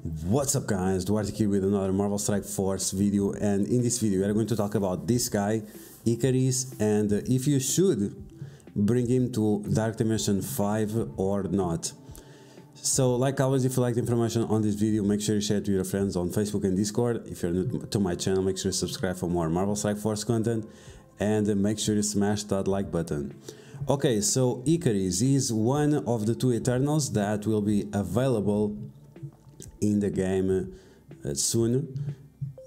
What's up guys, Duarte here with another Marvel Strike Force video, and in this video we are going to talk about this guy, Ikaris, and if you should bring him to Dark Dimension 5 or not. So like always, if you like the information on this video, make sure you share it to your friends on Facebook and Discord. If you're new to my channel, make sure you subscribe for more Marvel Strike Force content, and make sure you smash that like button. Okay, so Ikaris is one of the two Eternals that will be available in the game soon.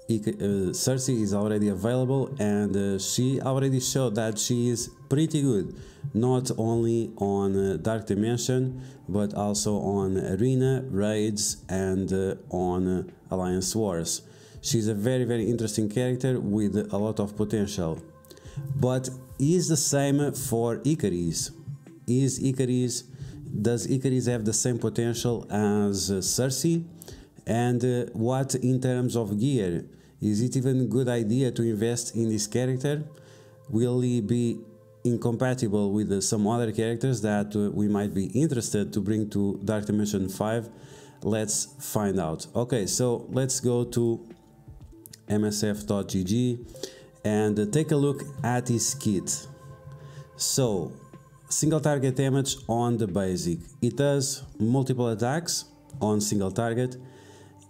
Cersei is already available, and she already showed that she is pretty good, not only on Dark Dimension but also on Arena, Raids, and on Alliance Wars. She's a very interesting character with a lot of potential. But is the same for Ikaris? Does Ikaris have the same potential as Cersei? And what in terms of gear? Is it even a good idea to invest in this character? Will he be incompatible with some other characters that we might be interested to bring to Dark Dimension 5? Let's find out. Okay, so let's go to msf.gg and take a look at his kit. So, single target damage on the basic. It does multiple attacks on single target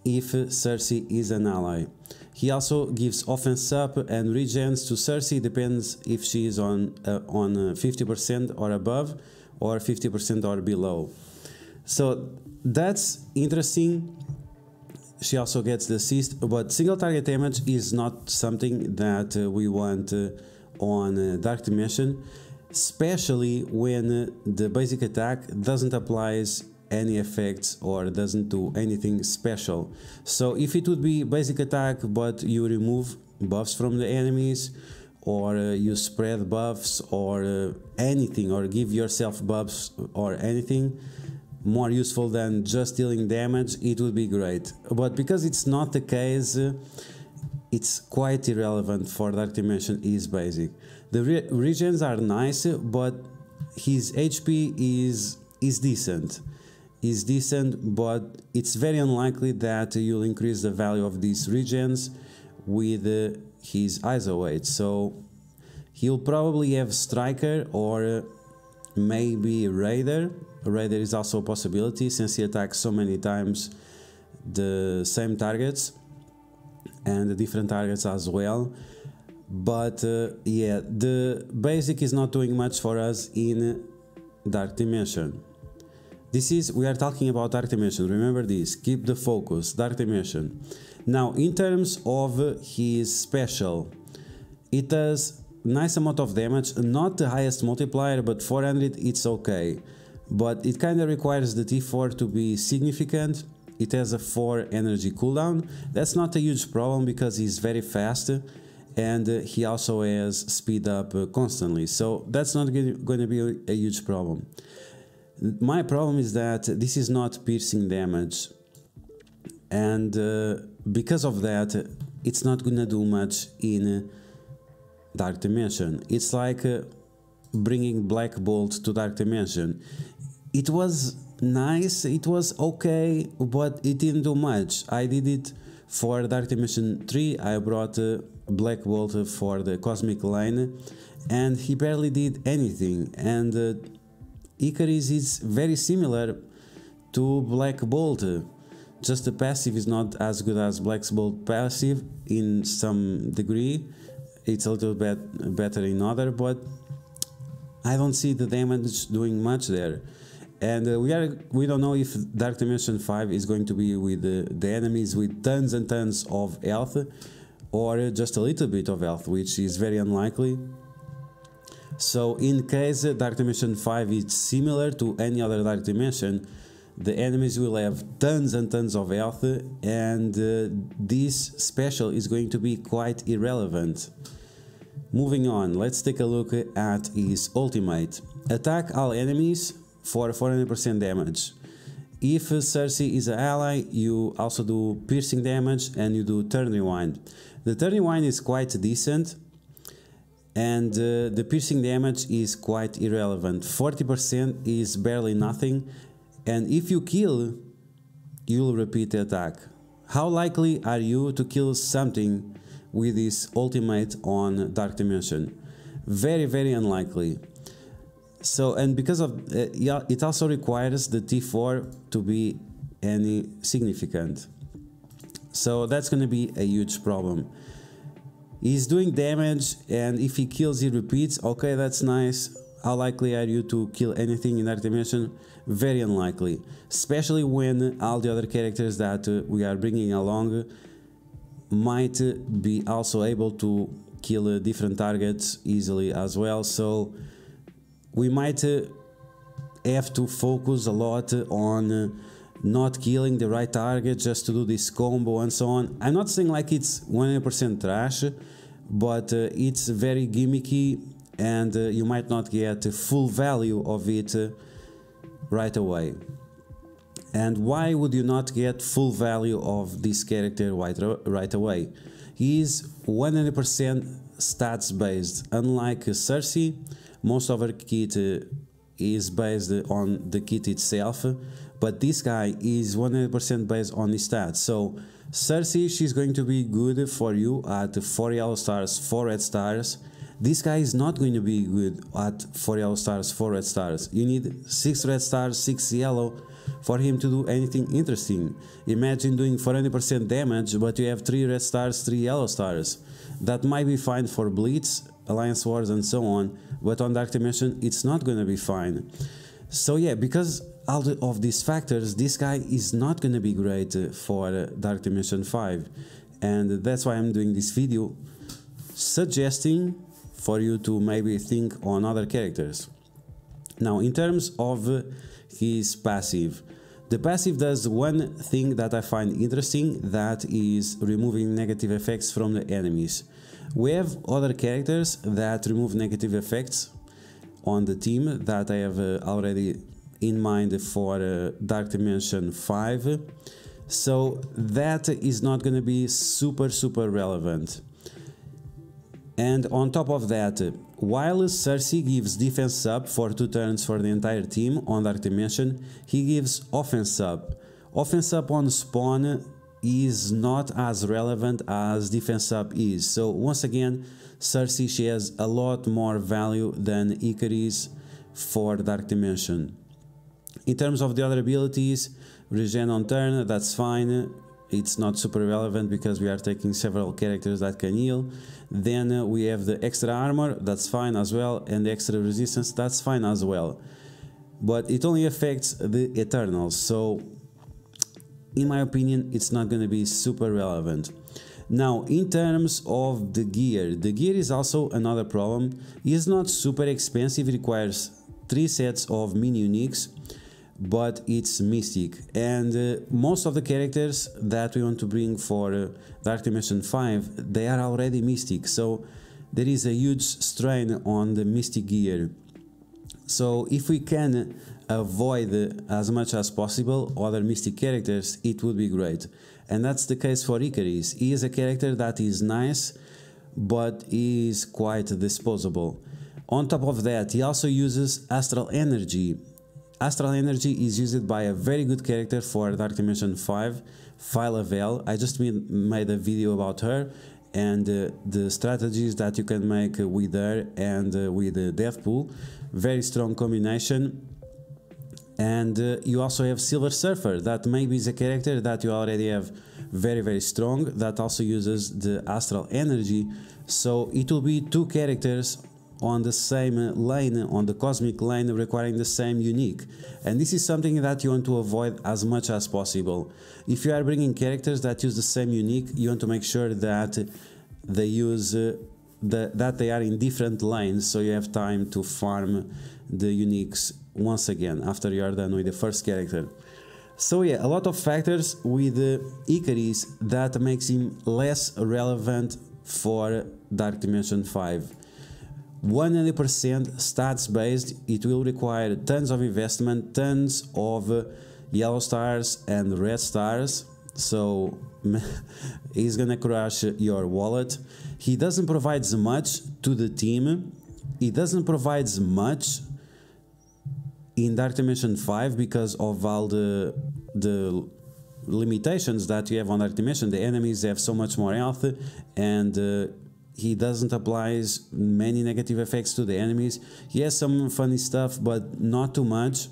if Cersei is an ally. He also gives offense up and regens to Cersei, depends if she is on 50% or above or 50% or below. So that's interesting. She also gets the assist, but single target damage is not something that we want on Dark Dimension, especially when the basic attack doesn't apply any effects or doesn't do anything special. So if it would be basic attack but you remove buffs from the enemies, or you spread buffs, or anything, or give yourself buffs or anything more useful than just dealing damage, it would be great. But because it's not the case, it's quite irrelevant for Dark Dimension is basic. The regens are nice, but his HP is decent. Is decent, but it's very unlikely that you'll increase the value of these regens with his ISO weight. So he'll probably have Striker or maybe Raider. Raider is also a possibility since he attacks so many times the same targets and the different targets as well. But yeah, the basic is not doing much for us in Dark Dimension. We are talking about Dark Dimension, remember this, keep the focus, Dark Dimension. Now, in terms of his special, it does nice amount of damage, not the highest multiplier, but 400 it's okay. But it kind of requires the T4 to be significant. It has a 4 energy cooldown. That's not a huge problem because he's very fast, and he also has speed up constantly, so that's not going to be a huge problem. My problem is that this is not piercing damage, and because of that it's not gonna do much in Dark Dimension. It's like bringing Black Bolt to Dark Dimension. It was nice, it was okay, but it didn't do much. I did it for Dark Dimension 3, I brought Black Bolt for the Cosmic Lane, and he barely did anything. And Ikaris is very similar to Black Bolt, just the passive is not as good as Black Bolt passive in some degree. It's a little bit better in other, but I don't see the damage doing much there. And we don't know if Dark Dimension 5 is going to be with the enemies with tons and tons of health, or just a little bit of health, which is very unlikely. So in case Dark Dimension 5 is similar to any other Dark Dimension, the enemies will have tons and tons of health, and this special is going to be quite irrelevant. Moving on, let's take a look at his ultimate. Attack all enemies for 400% damage. If Cersei is an ally, you also do piercing damage and you do turn rewind. The turn rewind is quite decent, and the piercing damage is quite irrelevant. 40% is barely nothing, and if you kill you'll repeat the attack. How likely are you to kill something with this ultimate on Dark Dimension? Very, very unlikely. So, and because of yeah, it also requires the T4 to be any significant. So that's going to be a huge problem. He's doing damage, and if he kills, he repeats. Okay, that's nice. How likely are you to kill anything in Dark Dimension? Very unlikely, especially when all the other characters that we are bringing along might be also able to kill different targets easily as well. So we might have to focus a lot on not killing the right target just to do this combo and so on. I'm not saying like it's 100% trash, but it's very gimmicky, and you might not get full value of it right away. And why would you not get full value of this character right away? He is 100% stats based. Unlike Cersei, most of her kit is based on the kit itself, but this guy is 100% based on his stats. So Cersei, she's going to be good for you at 4 yellow stars, 4 red stars. This guy is not going to be good at 4 yellow stars, 4 red stars. You need 6 red stars, 6 yellow for him to do anything interesting. Imagine doing 400% damage, but you have 3 red stars, 3 yellow stars. That might be fine for Blitz, Alliance Wars and so on, but on Dark Dimension it's not going to be fine. So yeah, because of these factors, this guy is not going to be great for Dark Dimension 5. And that's why I'm doing this video, suggesting for you to maybe think on other characters. Now, in terms of his passive, the passive does one thing that I find interesting, that is removing negative effects from the enemies. We have other characters that remove negative effects on the team that I have already in mind for Dark Dimension 5, so that is not going to be super relevant. And on top of that, while Cersei gives defense up for 2 turns for the entire team on Dark Dimension, he gives offense up. Offense up on spawn is not as relevant as defense up is. So once again, Cersei, she has a lot more value than Ikaris for Dark Dimension. In terms of the other abilities, regen on turn, that's fine. It's not super relevant because we are taking several characters that can heal. Then we have the extra armor, that's fine as well, and the extra resistance, that's fine as well. But it only affects the Eternals, so in my opinion it's not going to be super relevant. Now, in terms of the gear is also another problem. It is not super expensive, it requires 3 sets of mini uniques, but it's mystic, and most of the characters that we want to bring for Dark Dimension 5, they are already mystic, so there is a huge strain on the mystic gear. So if we can avoid as much as possible other mystic characters, it would be great. And that's the case for Ikaris. He is a character that is nice, but is quite disposable. On top of that, he also uses Astral Energy. Astral Energy is used by a very good character for Dark Dimension 5, Phyla. I just made a video about her and the strategies that you can make with her and with Deathpool. Very strong combination. And you also have Silver Surfer, that maybe is a character that you already have very strong, that also uses the Astral Energy. So it will be 2 characters on the same lane, on the cosmic lane, requiring the same unique, and this is something that you want to avoid as much as possible. If you are bringing characters that use the same unique, you want to make sure that they use that they are in different lanes, so you have time to farm the uniques once again after you are done with the first character. So yeah, a lot of factors with Ikaris that makes him less relevant for Dark Dimension 5. 100% stats based, it will require tons of investment, tons of yellow stars and red stars, so he's gonna crush your wallet. He doesn't provide much to the team, he doesn't provide much in Dark Dimension 5 because of all the limitations that you have on Dark Dimension. The enemies have so much more health, and he doesn't apply many negative effects to the enemies. He has some funny stuff, but not too much.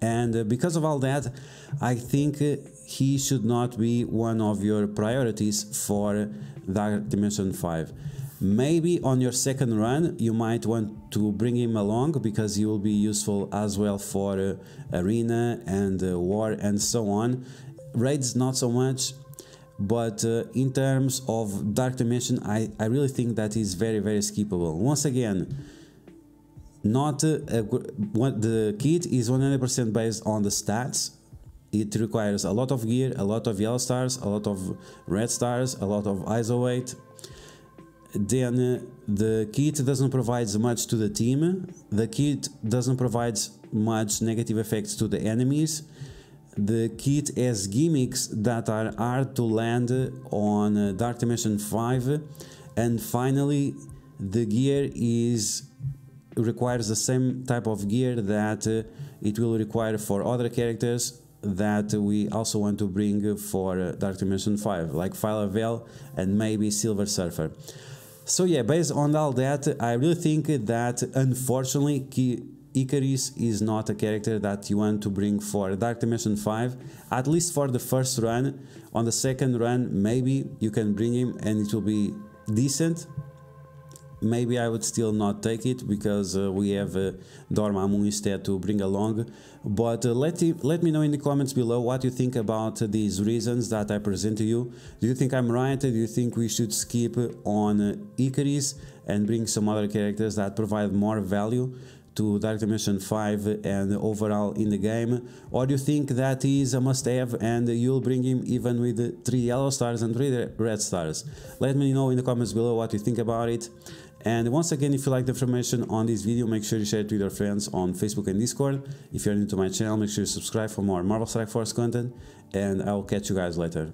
And because of all that, I think he should not be one of your priorities for Dark Dimension 5. Maybe on your second run you might want to bring him along, because he will be useful as well for arena and war and so on. Raids not so much, but in terms of Dark Dimension, I really think that is very, very skippable. Once again, the kit is 100% based on the stats. It requires a lot of gear, a lot of yellow stars, a lot of red stars, a lot of ISO weight. Then the kit doesn't provide much to the team. The kit doesn't provide much negative effects to the enemies. The kit has gimmicks that are hard to land on Dark Dimension 5. And finally, the gear requires the same type of gear that it will require for other characters that we also want to bring for Dark Dimension 5, like Fire Veil and maybe Silver Surfer. So yeah, based on all that, I really think that unfortunately Ikaris is not a character that you want to bring for Dark Dimension 5, at least for the first run. On the second run, maybe you can bring him and it will be decent. Maybe I would still not take it, because we have Dormammu instead to bring along. But let me know in the comments below what you think about these reasons that I present to you. Do you think I'm right? Do you think we should skip on Ikaris and bring some other characters that provide more value to Dark Dimension 5 and overall in the game? Or do you think that he is a must-have and you'll bring him even with 3 yellow stars and 3 red stars? Let me know in the comments below what you think about it. And once again, if you like the information on this video, make sure you share it with your friends on Facebook and Discord. If you're new to my channel, make sure you subscribe for more Marvel Strike Force content, and I will catch you guys later.